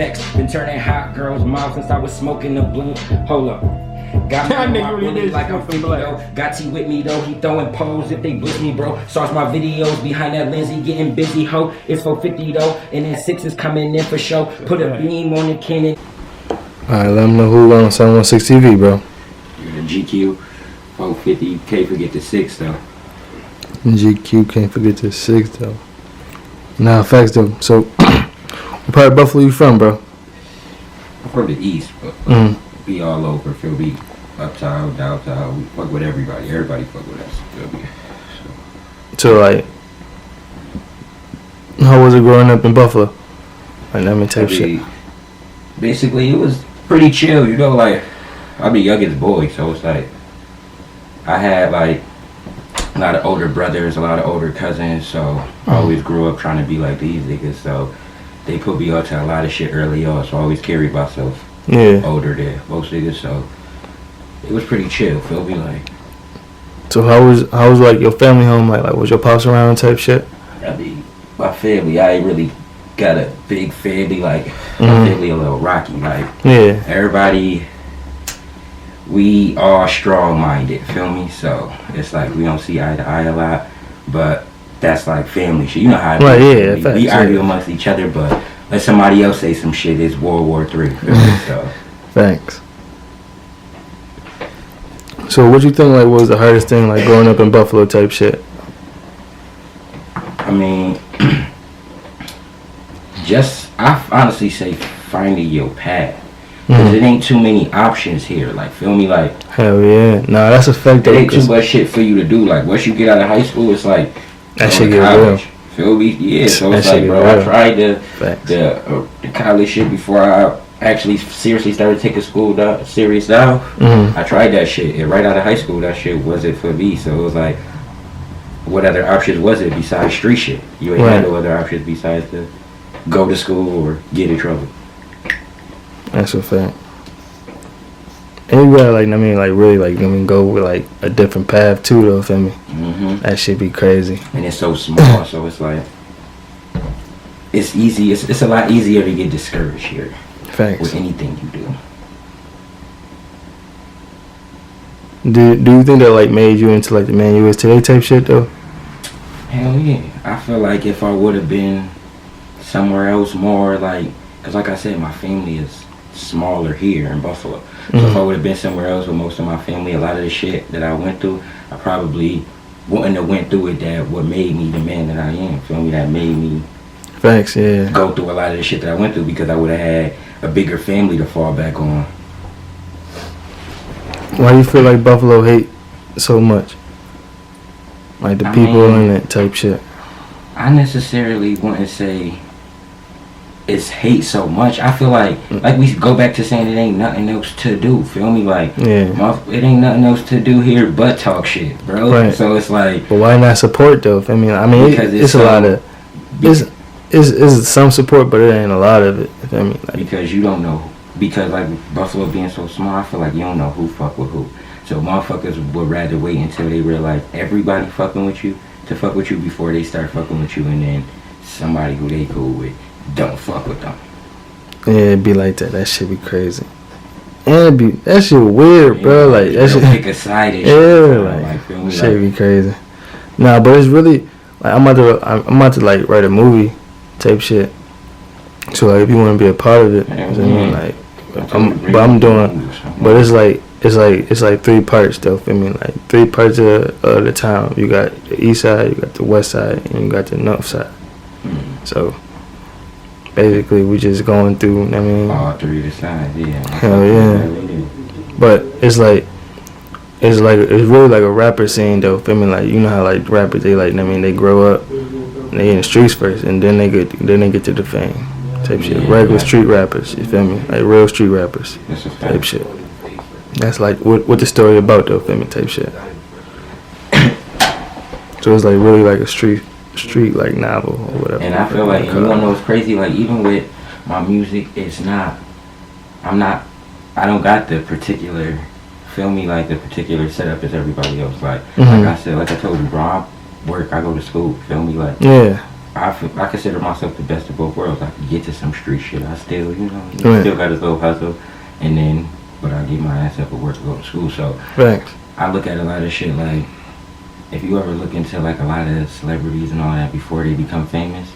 Facts. Been turning hot girls' mouths since I was smoking the bloom. Hold up. Got me on my bully like I'm 50 though. Got T with me though, he throwing pose if they blitz me, bro. Starts my videos behind that lens, he getting busy, ho. It's 450 though, and then 6 is coming in for show. Put a beam on the cannon. Alright, let them know who on 716 TV, bro. The GQ 450, can't forget the 6 though. GQ, can't forget the 6 though. Nah, facts though. So, what part of Buffalo you from, bro? I'm from the East, but we all over, feel me? Uptown, downtown, we fuck with everybody. Everybody fuck with us, feel me? So like, how was it growing up in Buffalo? Like, let me type shit. Basically, it was pretty chill, you know, like, I'm the youngest boy, so it's like, I had like, a lot of older brothers, a lot of older cousins, so I always grew up trying to be like these niggas, so they put me on to a lot of shit early on, so I always carried myself older than most niggas, so it was pretty chill, feel me? Like, so how was like your family home, like was your pops around type shit? I mean, my family, I ain't really got a big family, like, my family a little rocky, like, everybody, we all strong-minded, feel me? So it's like we don't see eye to eye a lot, but that's like family shit. You know how it is. We argue amongst each other, but let somebody else say some shit, it's World War III, feel me? So thanks. So what you think like was the hardest thing like growing up in Buffalo type shit? I mean, I honestly say finding your path. Cause it ain't too many options here, like, feel me? Like, hell yeah, nah, that's a fact. There ain't too much shit for you to do. Like, once you get out of high school, it's like that shit get real. Feel me? Yeah. So it's like, bro, I tried the college shit before I actually seriously started taking school serious now. I tried that shit, and right out of high school, that shit wasn't for me. So it was like, what other options was it besides street shit? You ain't had no other options besides to go to school or get in trouble. That's a fact. And you gotta, like, I mean, like, really, like, I mean, go with, like, a different path, too, though, feel me? That shit be crazy. And it's so small, so it's like, it's easy, it's a lot easier to get discouraged here. Facts. With anything you do. Do you think that, like, made you into, like, the man you is today type shit, though? Hell yeah. I feel like if I would have been somewhere else more, like, because like I said, my family is smaller here in Buffalo. So if I would have been somewhere else with most of my family, a lot of the shit that I went through, I probably wouldn't have went through it. That what made me the man that I am. Feel me? That made me facts, yeah. Go through a lot of the shit that I went through because I would have had a bigger family to fall back on. Why do you feel like Buffalo hate so much? Like the people and that type shit. I necessarily wouldn't say it's hate so much. I feel like we go back to saying it ain't nothing else to do. Feel me? Like, it ain't nothing else to do here but talk shit, bro. Right. So it's like, but why not support though? I mean, it's a lot of it's some support, but it ain't a lot of it. I mean, like, because you don't know. Because like Buffalo being so small, I feel like you don't know who fuck with who. So motherfuckers would rather wait until they realize everybody fucking with you to fuck with you before they start fucking with you, and then somebody who they cool with don't fuck with them. Yeah, it'd be like that. That shit be crazy. And that shit weird, bro. Like, that shit. Pick a side. Like feel me? Shit be crazy. Nah, but it's really like I'm about to like write a movie type shit. So like, if you want to be a part of it, but it's like 3 parts though. I mean, like 3 parts of the town. You got the east side, you got the west side, and you got the north side. So basically, we just going through. I mean, all 3 of the sides, yeah. Hell yeah. But it's really like a rapper scene though. I mean, like, you know how like rappers, they like, I mean, they grow up, and they in the streets first, and then they get to the fame type shit. Regular street rappers, you feel me? Like real street rappers type shit. That's like what the story about though, feel me? Type shit. So it's like really like a street like novel or whatever. And I feel like, and you wanna know what's crazy? Like, even with my music, I don't got the particular, feel me, like the particular setup as everybody else. Like I said, like I told you, bro, I go to school, feel me? Like, I consider myself the best of both worlds. I can get to some street shit. I still, still got a little hustle, and then, but I get my ass up at work to go to school. So I look at a lot of shit like, if you ever look into like a lot of celebrities and all that before they become famous,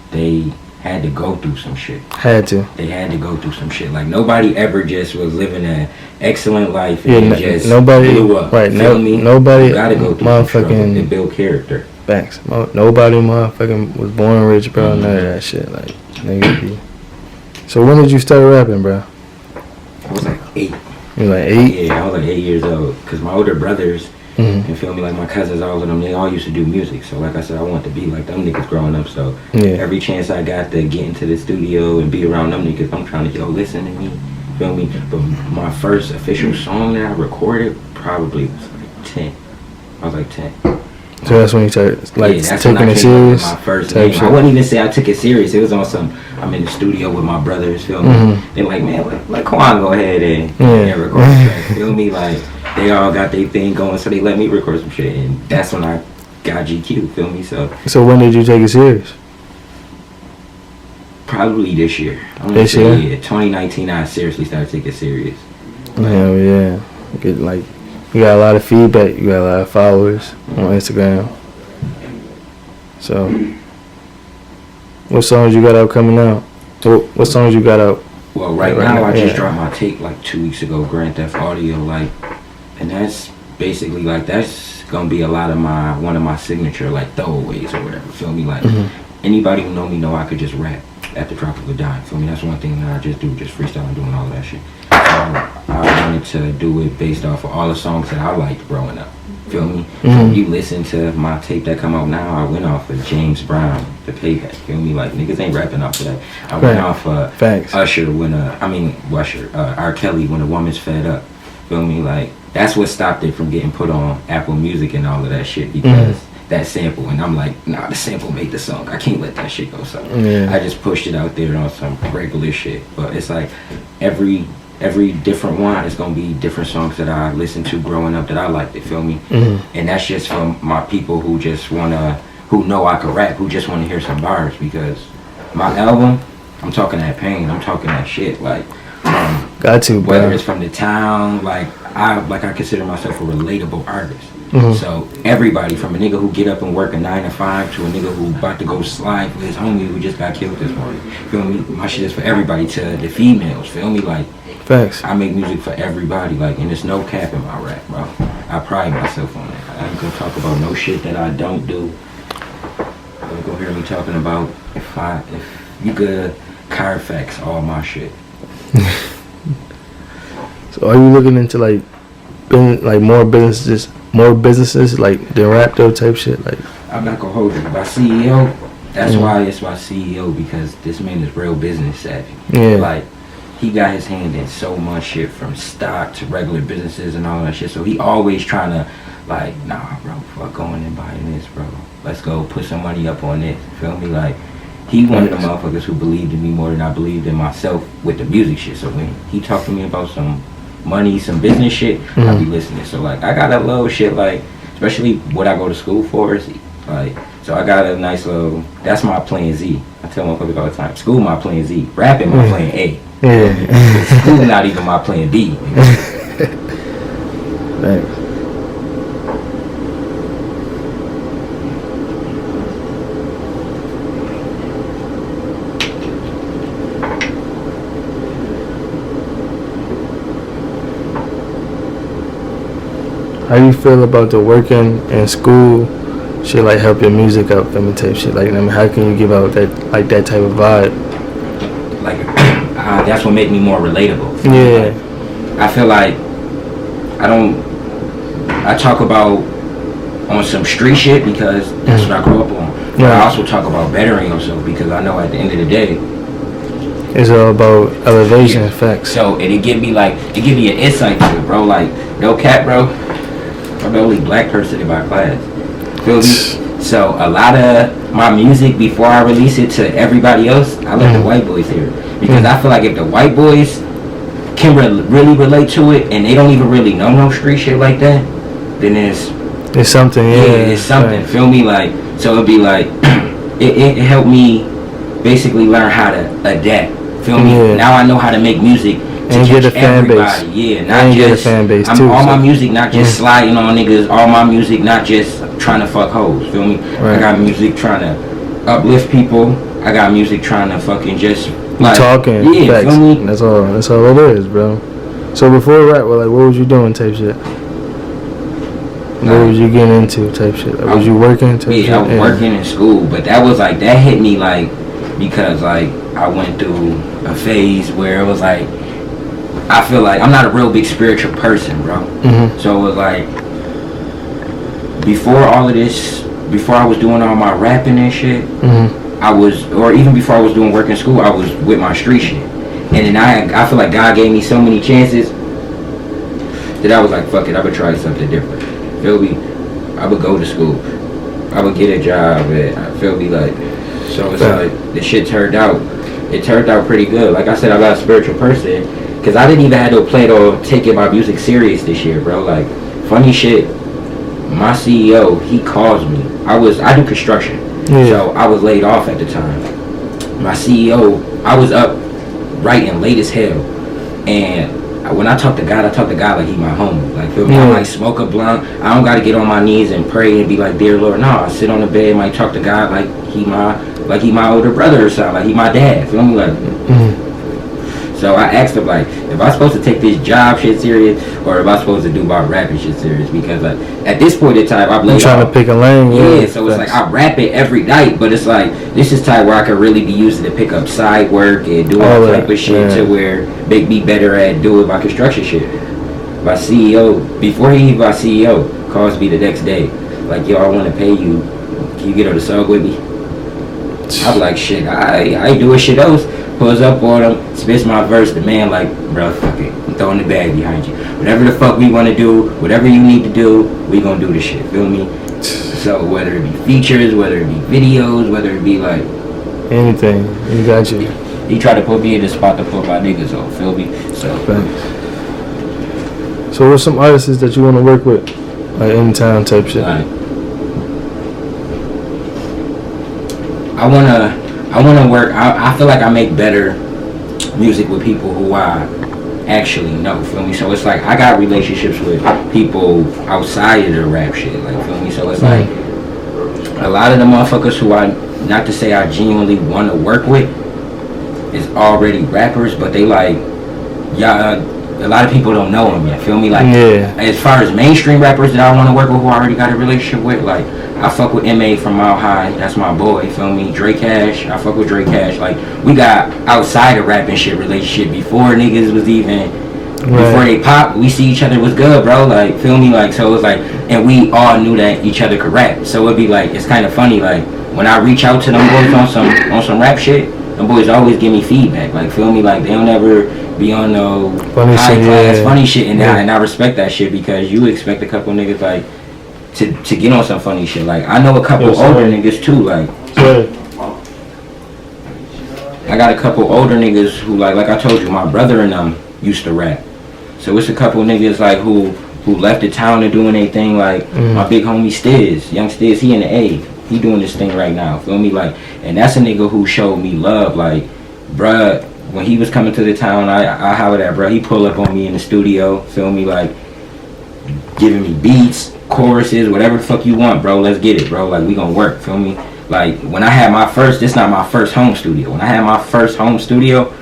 they had to go through some shit. They had to go through some shit. Like nobody ever just was living an excellent life and just blew up. Right? Nobody. You gotta go through some struggle to build character. Facts. Nobody motherfucking was born rich, bro. None of that shit. Like, nigga. So when did you start rapping, bro? I was like 8. You were like 8? Yeah, I was like 8 years old. Cause my older brothers, you feel me, like my cousins, all of them, they all used to do music. So like I said, I wanted to be like them niggas growing up. So every chance I got to get into the studio and be around them niggas, I'm trying to listen to me. Feel me? But my first official song that I recorded probably was like 10. I was like 10. So that's when you started taking it serious? My first name. I wouldn't even say I took it serious. It was on some, I'm in the studio with my brothers, feel me? They're like, man, let Quan go ahead and record the track, feel me? Like, they all got their thing going, so they let me record some shit, and that's when I got GQ, feel me? So when did you take it serious? Probably this year. This year? Yeah, 2019, I seriously started taking it serious. Hell yeah. You got a lot of feedback. You got a lot of followers on Instagram. So, what songs you got out coming out? What songs you got out? Well, right now I just dropped my tape like 2 weeks ago, Grand Theft Audio, like, and that's basically like that's gonna be a lot of one of my signature like throwaways or whatever. Feel me? Like anybody who know me know I could just rap at the drop of a dime. Feel me? That's one thing that I just do, just freestyling, doing all of that shit. I wanted to do it based off of all the songs that I liked growing up. Feel me? So if you listen to my tape that come out now, I went off of James Brown, The Payback. Feel me? Like niggas ain't rapping off of that. I went off of Usher R. Kelly, When a Woman's Fed Up. Feel me? Like that's what stopped it from getting put on Apple Music and all of that shit because that sample, and I'm like, nah, the sample made the song. I can't let that shit go. So I just pushed it out there on some regular shit. But it's like every different one is gonna be different songs that I listened to growing up that I liked. It, feel me? And that's just from my people who just who know I can rap, who just wanna hear some bars. Because my album, I'm talking that pain, I'm talking that shit. Like, whether it's from the town, like I consider myself a relatable artist. So everybody from a nigga who get up and work a 9 to 5 to a nigga who about to go slide with his homie who just got killed this morning. Feel me? My shit is for everybody, to the females. Feel me? Like, facts. I make music for everybody, like, and there's no cap in my rap, bro. I pride myself on that. I ain't gonna talk about no shit that I don't do. You're gonna hear me talking about if you could Carfax all my shit. So are you looking into like more businesses like the rap though type shit? Like, I'm not gonna hold you. My CEO, that's why it's my CEO, because this man is real business savvy. Like, he got his hand in so much shit, from stock to regular businesses and all that shit. So he always trying to, like, nah, bro, fuck going and buying this, bro. Let's go put some money up on this. Feel me? Like, he one of the motherfuckers who believed in me more than I believed in myself with the music shit. So when he talked to me about some money, some business shit, I be listening. So like, I got a little shit, like, especially what I go to school for is like, so I got a nice little, that's my plan Z. I tell motherfuckers all the time, school my plan Z, rapping my plan A. School not even my plan B. Thanks. How you feel about the working and school shit, like help your music out, film type shit? Like, I mean, how can you give out that type of vibe? Like, that's what made me more relatable. Yeah. Like, I feel like I talk about on some street shit because that's what I grew up on. But I also talk about bettering yourself because I know at the end of the day, it's all about elevation effects. So it give me an insight to it, bro. Like, no cap, bro. I'm the only black person in my class. Feel me? So a lot of my music, before I release it to everybody else, I let the white boys hear it. Because I feel like if the white boys can really relate to it, and they don't even really know no street shit like that, then it's something, it's something. Right. Feel me? Like, so it'd be like, it helped me basically learn how to adapt. Feel me? Yeah. Now I know how to make music to and get a fan base. Yeah, not just get a fan base too. All my music not just sliding on niggas. All my music not just trying to fuck hoes. Feel me? Right. I got music trying to uplift people. I got music trying to fucking just like talking. Yeah, feel me? That's all it is, bro. So before rap, well, like, what was you doing, type shit? What was you getting into, type shit? Like, was you working, type shit? I was working in school, but that was like that hit me like because like I went through a phase where it was like I feel like I'm not a real big spiritual person, bro. Mm-hmm. So it was like before all of this, before I was doing all my rapping and shit, I was, or even before I was doing work in school, I was with my street shit. And then I feel like God gave me so many chances that I was like, fuck it, I would try something different. Feel me? I would go to school. I would get a job. And I feel me like, so it's like the shit turned out. It turned out pretty good. Like I said, I'm not a spiritual person because I didn't even have to play or taking my music serious this year, bro. Like funny shit. My CEO, he calls me. I do construction, so I was laid off at the time. My CEO, I was up writing late as hell, and when I talk to God like he my homie. Like feel me? I might smoke a blunt. I don't gotta get on my knees and pray and be like, dear Lord. No, I sit on the bed, might talk to God like he my older brother or something. Like he my dad. Feel me? Like. So I asked him like, if I'm supposed to take this job shit serious, or if I'm supposed to do my rapping shit serious, because like at this point in time, I'm trying to pick a lane. Yeah, so it's like I rap it every night, but it's like this is time where I could really be using to pick up side work and do all type of shit to where make me better at doing my construction shit. My CEO, before he my CEO, calls me the next day, like, yo, I want to pay you. Can you get on the song with me? I'm like, shit, I ain't doing shit else. Pulls up on him, spits my verse. The man like, bro, fuck it, I'm throwing the bag behind you. Whatever the fuck we want to do, whatever you need to do, we gonna do the shit. Feel me? So whether it be features, whether it be videos, whether it be like anything, you got you. He tried to put me in the spot to put my niggas on. Feel me? So. Thanks. So what's some artists that you want to work with, like in town type shit? Like, I wanna work. I feel like I make better music with people who I actually know. Feel me? So it's like I got relationships with people outside of the rap shit. Like feel me? So it's like a lot of the motherfuckers who I, not to say I genuinely want to work with, is already rappers, but they like y'all. A lot of people don't know them yet. Feel me? Like as far as mainstream rappers that I want to work with, who I already got a relationship with, like. I fuck with M.A. from Mile High, that's my boy, feel me? Dre Cash, I fuck with Dre Cash. Like, we got outside of rap and shit relationship before niggas was even, before they popped, we see each other was good, bro. Like, feel me? Like, so it's like, and we all knew that each other could rap. So it'd be like, it's kind of funny, like, when I reach out to them boys on some rap shit, them boys always give me feedback. Like, feel me? Like, they don't ever be on no high class funny shit, and I respect that shit because you expect a couple niggas, like, to get on some funny shit. Like I know a couple older niggas too. Like I got a couple older niggas who like I told you, my brother and them used to rap. So it's a couple niggas like who left the town and doing their thing. Like my big homie Stiz, young Stiz, he in the A. He doing this thing right now. Feel me? Like, and that's a nigga who showed me love. Like, bruh, when he was coming to the town, I hollered at bruh. He pulled up on me in the studio. Feel me? Like, giving me beats, choruses, whatever the fuck you want, bro. Let's get it, bro. Like, we gonna work, feel me? Like, when I had my first, this not my first home studio. When I had my first home studio,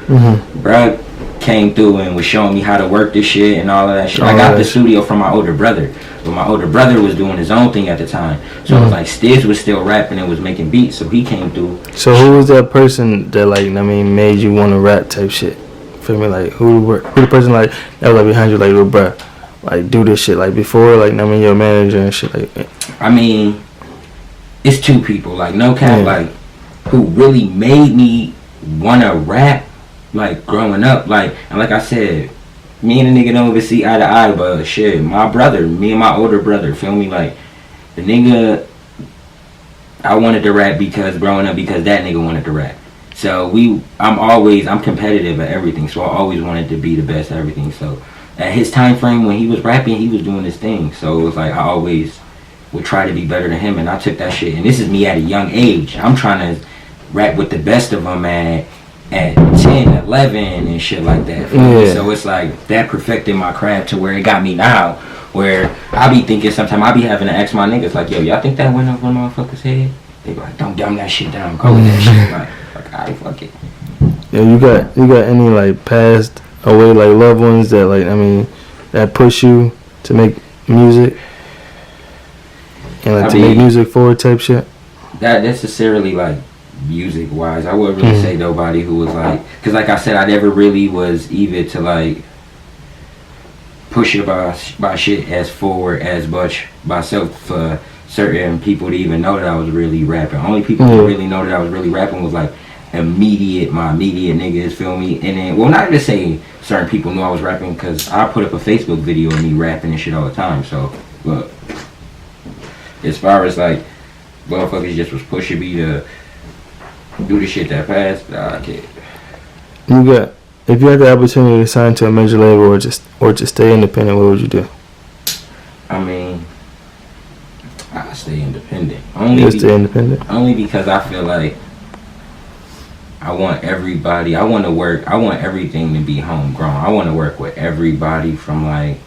bro came through and was showing me how to work this shit and all of that shit. I got the studio from my older brother, but my older brother was doing his own thing at the time. So it was like Stiz was still rapping and was making beats, so he came through. So who was that person that like, I mean, made you want to rap type shit? Feel me? Like, who the person like that was like behind you, like, little bruh, like do this shit, like before, like, I mean, your manager and shit, like. I mean, it's two people, like, no cap, like, who really made me wanna rap, like, growing up, like, and like I said, me and the nigga don't even see eye to eye, but shit, my brother, me and my older brother, feel me, like, the nigga, I wanted to rap because growing up, because that nigga wanted to rap. So I'm competitive at everything, so I always wanted to be the best at everything. So at his time frame when he was rapping, he was doing his thing. So it was like I always would try to be better than him, and I took that shit. And this is me at a young age. I'm trying to rap with the best of them at 10, 11, and shit like that. Yeah. So it's like that perfected my craft to where it got me now. Where I be thinking sometimes I be having to ask my niggas like, yo, y'all think that went over motherfuckers' head? They be like, don't dumb that shit down, go with that shit. Like, alright, fuck it. Yeah, you got any like passed away like loved ones that like that push you to make music and like make music forward type shit? Not necessarily like music wise. I wouldn't really say nobody who was like, because like I said, I never really was either to like push it by shit as forward as much myself for certain people to even know that I was really rapping. Only people who really know that I was really rapping was like my immediate niggas, feel me? And then, well, not to say certain people knew I was rapping, because I put up a Facebook video of me rapping and shit all the time. So, but as far as like motherfuckers just was pushing me to do the shit that passed, nah, I can't. If you had the opportunity to sign to a major label or just stay independent, what would you do? I mean, I stay independent. Stay independent? Only because I feel like I want everybody. I want everything to be homegrown. I want to work with everybody from like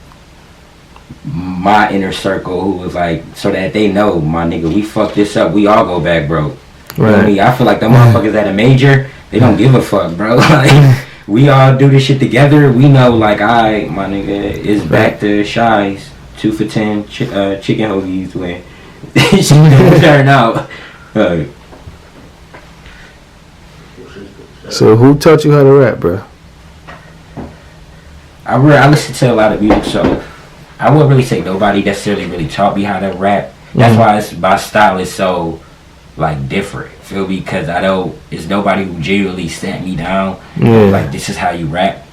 my inner circle who was like, so that they know, my nigga, we fucked this up. We all go back broke. You know what I mean? I feel like the motherfuckers at a major, they don't give a fuck, bro. Like, we all do this shit together. We know, like, my nigga, is back to Shy's 2 for 10 chicken hoagies when she turn out. So who taught you how to rap, bro? I listen to a lot of music, so I wouldn't really say nobody necessarily really taught me how to rap. That's why my style is so like different, feel me? Because I know it's nobody who genuinely sat me down like, this is how you rap.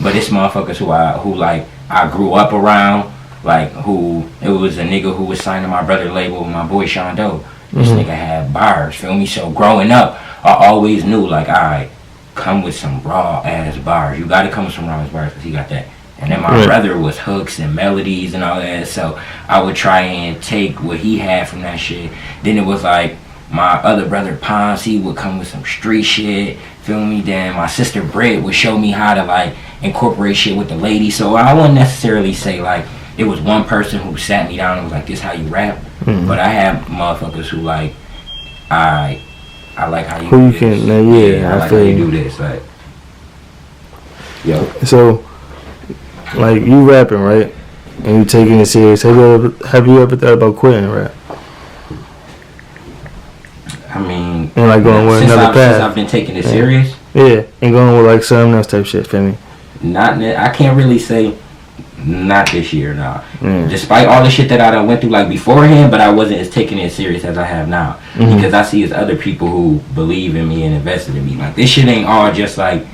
But it's motherfuckers who I grew up around, like who it was a nigga who was signed to my brother label, my boy Sean Doe. This nigga had bars, feel me? So growing up, I always knew like, alright, come with some raw ass bars. You gotta come with some raw ass bars because he got that. And then my brother was hooks and melodies and all that, so I would try and take what he had from that shit. Then it was like my other brother Pons, he would come with some street shit, feel me? Then my sister Britt would show me how to like incorporate shit with the ladies. So I wouldn't necessarily say like it was one person who sat me down and was like, this how you rap. But I have motherfuckers who like, I like how you do this. I like how you do this. Like, yo. So, like, you rapping, right? And you taking it serious. Have you ever thought about quitting rap? I mean, and like going with another path. Since I've been taking it serious. Yeah, and going with like something else type shit, feel me? I can't really say not this year, nah. Despite all the shit that I done went through like beforehand, but I wasn't as taking it serious as I have now. Because I see as other people who believe in me and invested in me. Like, this shit ain't all just like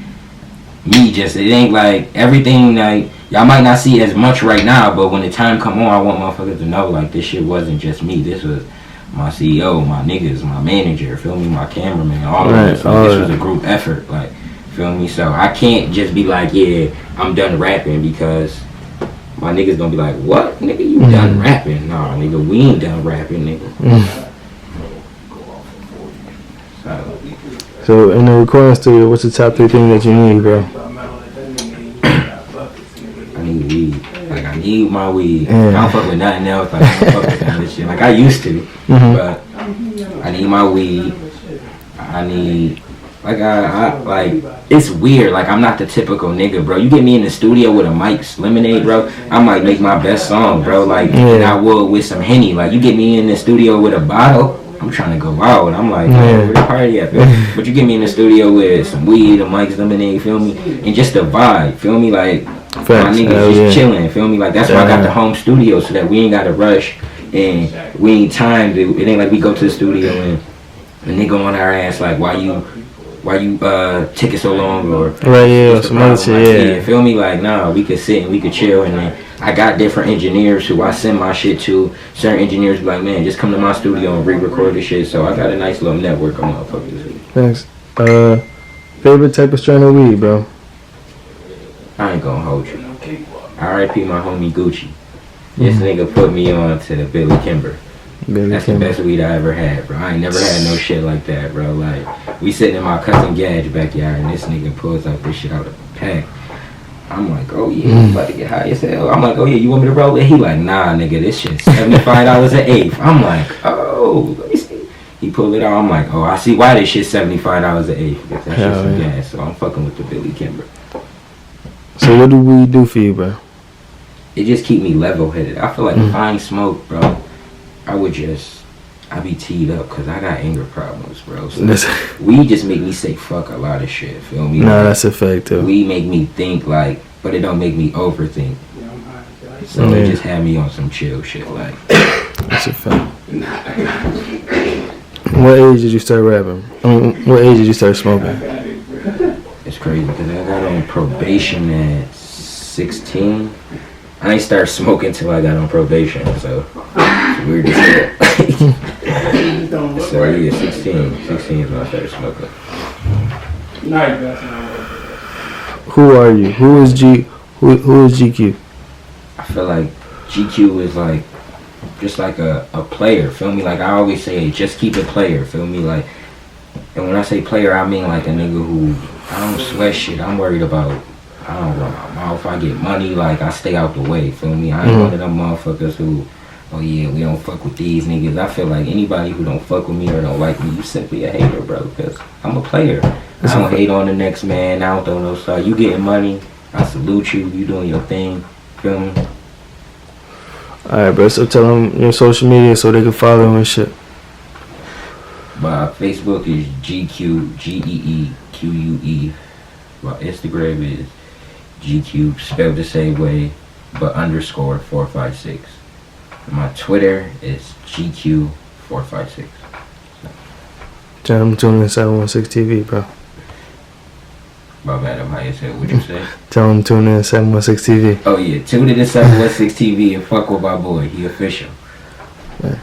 me, it ain't like everything, like, y'all might not see as much right now, but when the time come on, I want motherfuckers to know like this shit wasn't just me. This was my CEO, my niggas, my manager, feel me, my cameraman, all of this. Like, this was a group effort, like, feel me? So I can't just be like, yeah, I'm done rapping, because my niggas gonna be like, what? Nigga, you done rapping? Nah, nigga, we ain't done rapping, nigga. So in the recording studio, what's the top 3 things that you need, bro? I need weed. Like, I need my weed. I don't fuck with nothing else. Like, I don't fuck with that shit. Like, I used to. But I need my weed. I need... Like, like, it's weird. Like, I'm not the typical nigga, bro. You get me in the studio with a Mike's Lemonade, bro, I might make my best song, bro. Like, and I will with some Henny. Like, you get me in the studio with a bottle, I'm trying to go out, and I'm like, where the party at, man? But you get me in the studio with some weed, a Mike's Lemonade, feel me? And just the vibe, feel me? Like, my niggas just chilling, feel me? Like, that's why I got the home studio, so that we ain't got to rush, and we ain't time to, it ain't like we go to the studio and they go on our ass like, why you taking so long, or some other shit, feel me? Like, nah, we could sit and we could chill, and then I got different engineers who I send my shit to. Certain engineers be like, man, just come to my studio and re-record this shit. So I got a nice little network of motherfuckers. Thanks. Favorite type of strain of weed, bro? I ain't gonna hold you. R.I.P. my homie Gucci. This nigga put me on to the Billy Kimber. That's the best weed I ever had, bro. I ain't never had no shit like that, bro. Like, we sitting in my cousin Gad's backyard, and this nigga pulls out this shit out of the pack. I'm like, oh yeah, you about to get high as hell. I'm like, oh yeah, you want me to roll it? He like, nah, nigga, this shit's $75 an eighth. I'm like, oh, let me see. He pulled it out. I'm like, oh, I see why this shit's $75 an eighth. That's just some gas. So I'm fucking with the Billy Kimber. So what do we do for you, bro? It just keep me level-headed. I feel like if I ain't smoke, bro, I be teed up because I got anger problems, bro. So weed just make me say fuck a lot of shit, feel me? Nah, that's a fact, too. Weed make me think, like, but it don't make me overthink. So it just had me on some chill shit, like. That's a fact. What age did you start rapping? What age did you start smoking? It's crazy because I got on probation at 16. I ain't started smoking until I got on probation, so it's weird as hell. So yeah, 16 is when I started smoking. Who are you? Who is GQ? I feel like GQ is like just like a player, feel me? Like I always say, just keep it player, feel me? Like, and when I say player, I mean like a nigga who I don't sweat shit. I'm worried about, I don't run my mouth. I get money, like I stay out the way, feel me? I ain't one of them motherfuckers who, oh yeah, we don't fuck with these niggas. I feel like anybody who don't fuck with me or don't like me, you simply a hater, bro, because I'm a player. I don't hate on the next man. I don't throw no star. You getting money, I salute you. You doing your thing, feel me? Alright, bro, so tell them your social media so they can follow and shit. My Facebook is GQGEEQUE. My Instagram is GQ, spelled the same way, but _456. My Twitter is GQ456. Tell them tune in 716 TV, bro. My bad, I'm high as hell. What you say? Tell them tune in 716 TV. Oh yeah, tune in to 716 TV and fuck with my boy. He official. Yeah.